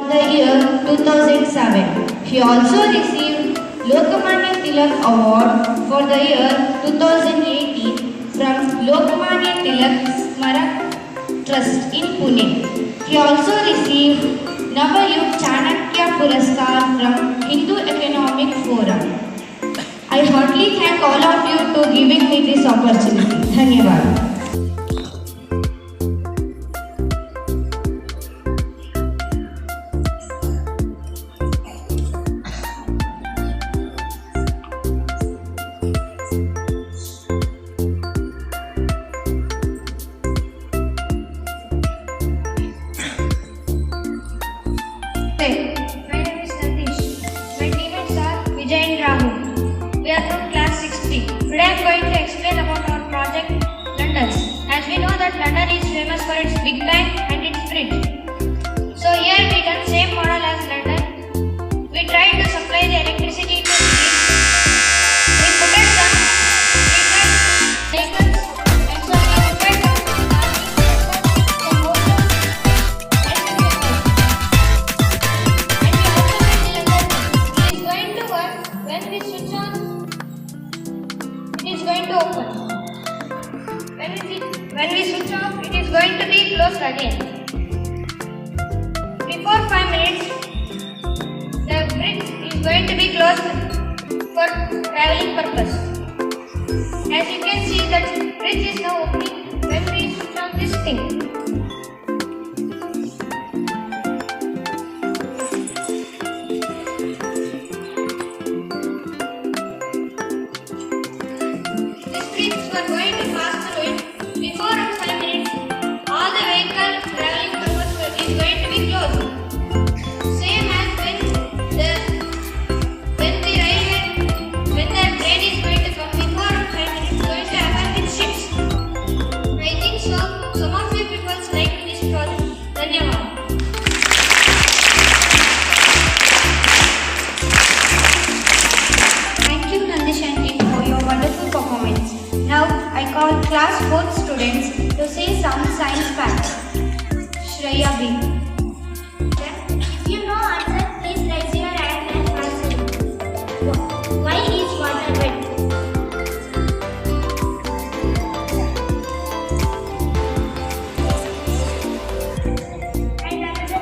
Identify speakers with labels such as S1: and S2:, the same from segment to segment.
S1: the year 2007. He also received Lokmanya Tilak Award for the year 2018 from Lokmanya Tilak Smarak Trust in Pune. He also received Navayug Chanakya Puraskar from Hindu Economic Forum. I heartily thank all of you to giving me this opportunity. Dhanyavad.
S2: My name is Natish. My teammates are Vijay and Rahul. We are from class 6B. Today I am going to explain about our project London. As we know that London is famous for its Big Bang and its fridge. So here we done same model as London. We tried to supply the electricity to the grid. We put it some vehicles and so we put it when we switch on, it is going to open. When we switch off, it is going to be closed again. Before 5 minutes, the bridge is going to be closed for traveling purpose. As you can see, that bridge is now opening when we switch on this thing. Were going to pass through it. Before 5 minutes, all the vehicle traveling purpose is going to be closed. Same as when the train is going to come before 5 minutes, going to happen with ships. I think so. Some of you people like this project. Dhanyavad.
S1: Thank you, Nandish Aunty, for your wonderful performance. Now I call class 4th students to say some science facts. Shreya B.
S3: If you know answer, please raise your hand and answer it. Why is water wet? And another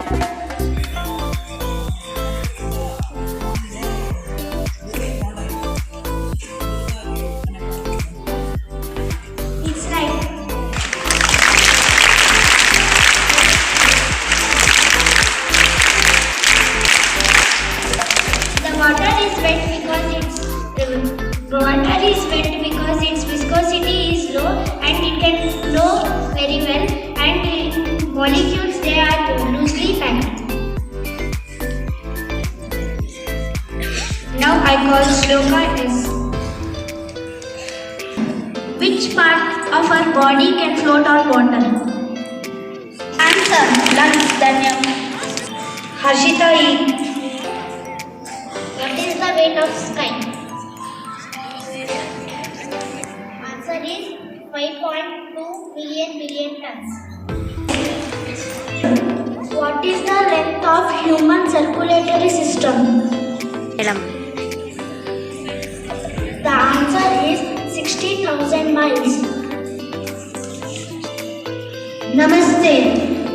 S3: it's right. The water is wet because its viscosity is low and it can flow very well, and in molecules they are loosely packed.
S1: Now I call Shloka S.
S3: Which part of our body can float on water?
S1: Answer. Lungs. Dhanya. Harshita E.
S3: What is the weight of sky? Answer is 5.2 billion tons. What is the length of human circulatory system? The answer is 60,000 miles. Namaste.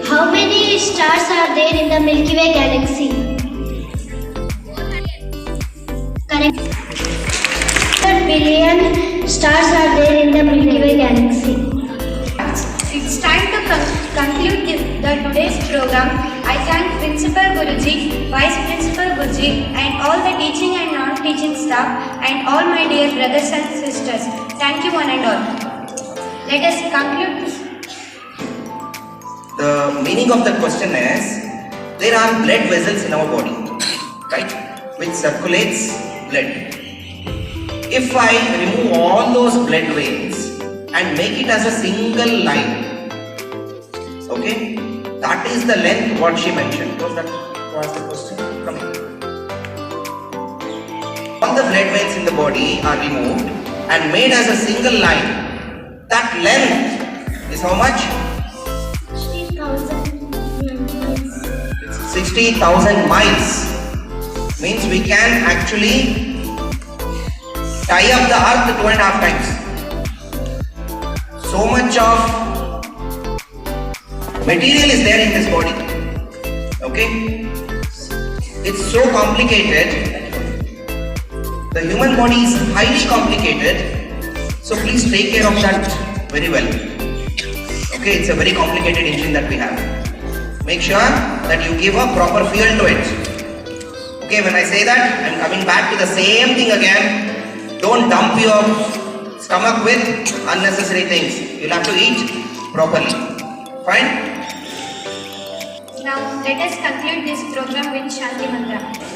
S3: How many stars are there in the Milky Way galaxy? Correct. 100 billion stars are there in the Milky Way galaxy.
S1: It's time to conclude today's program. I thank Principal Guruji, Vice Principal Guruji, and all the teaching and non-teaching staff, and all my dear brothers and sisters. Thank you one and all. Let us conclude this.
S4: The meaning of the question is, there are blood vessels in our body, right, which circulates blood. If I remove all those blood veins and make it as a single line, okay, that is the length what she mentioned. Was that was the question? Come here. All the blood veins in the body are removed and made as a single line. That length is how much?
S3: 60,000 miles.
S4: It's 60,000 miles. Means we can actually tie up the earth 2.5 times. So much of material is there in this body. Okay? It's so complicated. The human body is highly complicated. So please take care of that very well. Okay, it's a very complicated engine that we have. Make sure that you give a proper fuel to it. Okay, when I say that, I'm coming back to the same thing again. Don't dump your stomach with unnecessary things. You'll have to eat properly. Fine?
S2: Now let us conclude this program with Shanti Mantra.